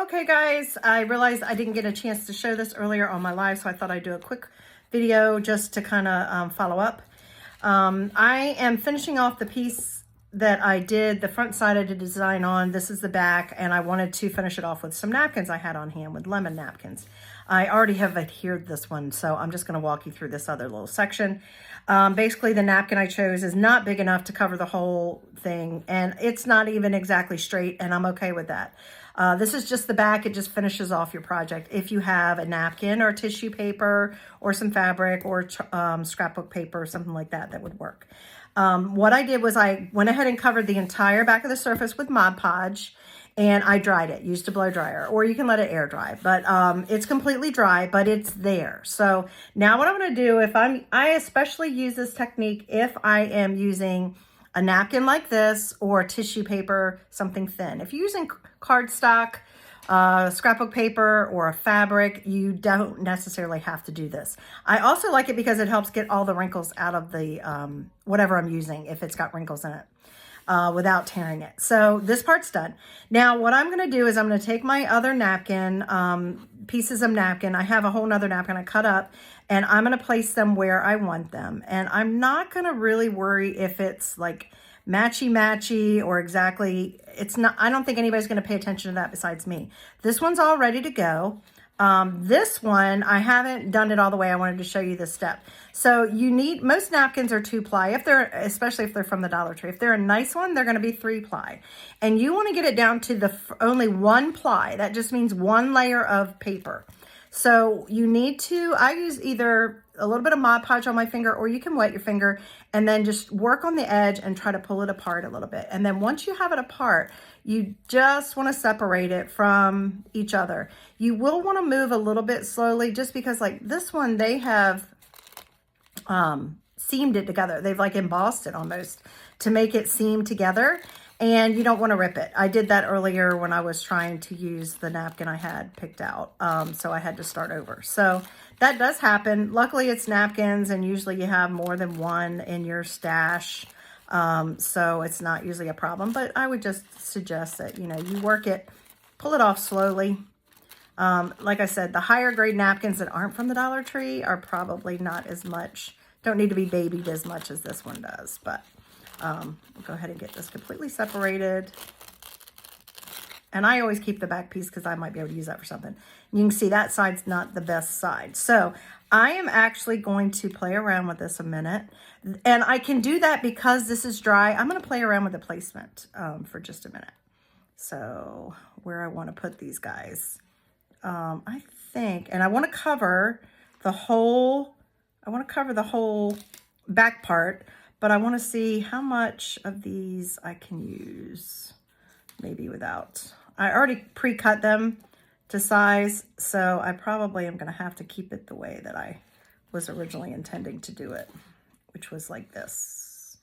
Okay guys, I realized I didn't get a chance to show this earlier on my live, so I thought I'd do a quick video just to kind of follow up. I am finishing off the piece that I did, the front side I did design on. This is the back, and I wanted to finish it off with some napkins I had on hand with lemon napkins. I already have adhered this one, so I'm just going to walk you through this other little section. Basically, the napkin I chose is not big enough to cover the whole thing, and it's not even exactly straight, and I'm okay with that. This is just the back. It just finishes off your project. If you have a napkin or tissue paper or some fabric or scrapbook paper or something like that, that would work. What I did was I went ahead and covered the entire back of the surface with Mod Podge, and I dried it, used a blow dryer, or you can let it air dry, but it's completely dry, but it's there. So now what I'm going to do, I especially use this technique if I am using a napkin like this or tissue paper, something thin. If you're using cardstock, scrapbook paper, or a fabric, you don't necessarily have to do this. I also like it because it helps get all the wrinkles out of the whatever I'm using, if it's got wrinkles in it, without tearing it. So this part's done. Now what I'm going to do is I'm going to take my other napkin, pieces of napkin. I have a whole nother napkin I cut up, and I'm going to place them where I want them. And I'm not going to really worry if it's like matchy or exactly, it's not, I don't think anybody's going to pay attention to that besides me. This one's all ready to go. This one, I haven't done it all the way. I wanted to show you this step. So you need, most napkins are 2-ply, especially if they're from the Dollar Tree. If they're a nice one, they're going to be 3-ply. And you want to get it down to the only 1-ply. That just means one layer of paper. So you need to, I use either a little bit of Mod Podge on my finger, or you can wet your finger and then just work on the edge and try to pull it apart a little bit. And then once you have it apart, you just want to separate it from each other. You will want to move a little bit slowly, just because like this one, they have seamed it together. They've like embossed it almost to make it seam together. And you don't want to rip it. I did that earlier when I was trying to use the napkin I had picked out. So I had to start over. So that does happen. Luckily, it's napkins, and usually you have more than one in your stash. So it's not usually a problem. But I would just suggest that, you work it, pull it off slowly. Like I said, the higher grade napkins that aren't from the Dollar Tree are probably not as much, don't need to be babied as much as this one does. But we'll go ahead and get this completely separated. And I always keep the back piece because I might be able to use that for something. You can see that side's not the best side. So I am actually going to play around with this a minute. And I can do that because this is dry. I'm going to play around with the placement for just a minute. So where I want to put these guys. I think, and I want to cover the whole, back part. But I want to see how much of these I can use, maybe without. I already pre-cut them to size, so I probably am going to have to keep it the way that I was originally intending to do it, which was like this.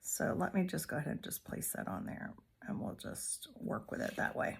So let me just go ahead and just place that on there, and we'll just work with it that way.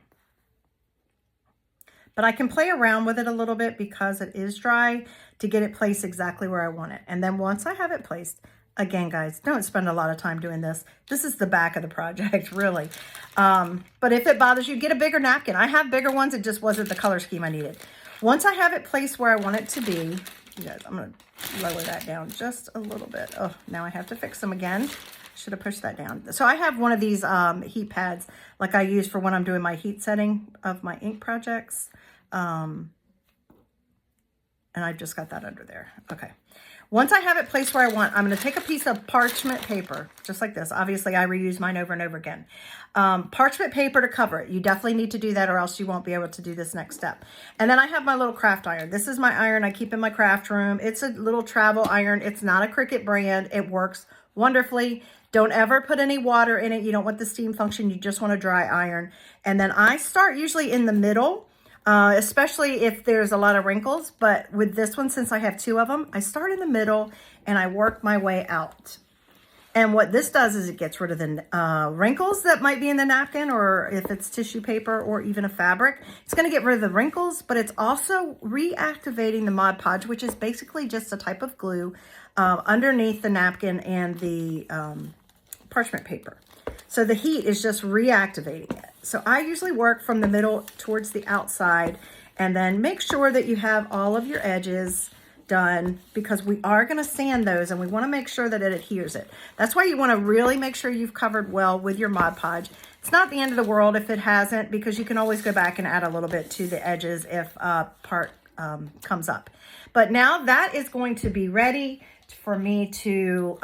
But I can play around with it a little bit because it is dry to get it placed exactly where I want it. And then once I have it placed, again, guys, don't spend a lot of time doing this. This is the back of the project, really. But if it bothers you, get a bigger napkin. I have bigger ones. It just wasn't the color scheme I needed. Once I have it placed where I want it to be, you guys, I'm going to lower that down just a little bit. Oh, now I have to fix them again. Should have pushed that down. So I have one of these heat pads like I use for when I'm doing my heat setting of my ink projects. And I've just got that under there. Okay. Once I have it placed where I want, I'm going to take a piece of parchment paper, just like this. Obviously, I reuse mine over and over again. Parchment paper to cover it. You definitely need to do that, or else you won't be able to do this next step. And then I have my little craft iron. This is my iron I keep in my craft room. It's a little travel iron. It's not a Cricut brand. It works wonderfully. Don't ever put any water in it. You don't want the steam function. You just want a dry iron. And then I start usually in the middle. Especially if there's a lot of wrinkles, but with this one, since I have 2 of them, I start in the middle and I work my way out. And what this does is it gets rid of the wrinkles that might be in the napkin, or if it's tissue paper or even a fabric, it's going to get rid of the wrinkles, but it's also reactivating the Mod Podge, which is basically just a type of glue underneath the napkin and the parchment paper. So the heat is just reactivating it. So I usually work from the middle towards the outside, and then make sure that you have all of your edges done, because we are going to sand those and we want to make sure that it adheres it. That's why you want to really make sure you've covered well with your Mod Podge. It's not the end of the world if it hasn't, because you can always go back and add a little bit to the edges if a part comes up. But now that is going to be ready for me to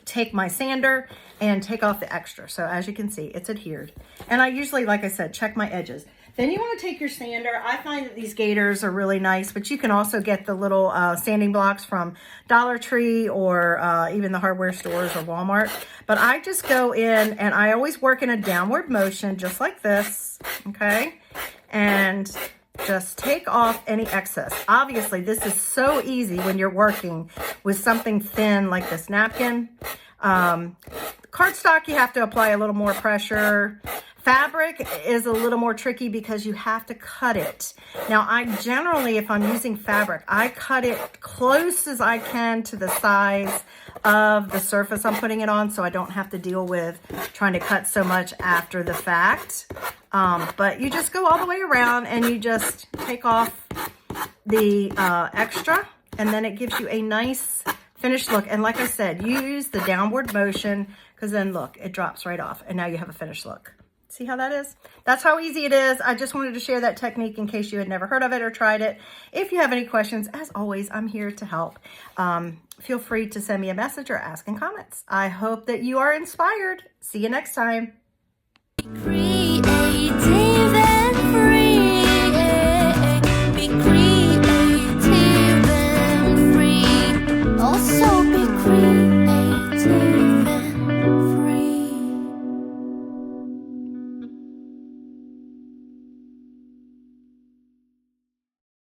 take my sander and take off the extra. So as you can see, it's adhered. And I usually, like I said, check my edges. Then you want to take your sander. I find that these gators are really nice, but you can also get the little sanding blocks from Dollar Tree or even the hardware stores or Walmart. But I just go in and I always work in a downward motion, just like this, okay? And just take off any excess. Obviously, this is so easy when you're working with something thin like this napkin. Cardstock, you have to apply a little more pressure. Fabric is a little more tricky because you have to cut it. Now, I generally, if I'm using fabric, I cut it close as I can to the size of the surface I'm putting it on, so I don't have to deal with trying to cut so much after the fact. But you just go all the way around and you just take off the extra, and then it gives you a nice finished look. And like I said, use the downward motion, because then look, it drops right off and now you have a finished look. See how that is? That's how easy it is. I just wanted to share that technique in case you had never heard of it or tried it. If you have any questions, as always, I'm here to help. Feel free to send me a message or ask in comments. I hope that you are inspired. See you next time. Creative.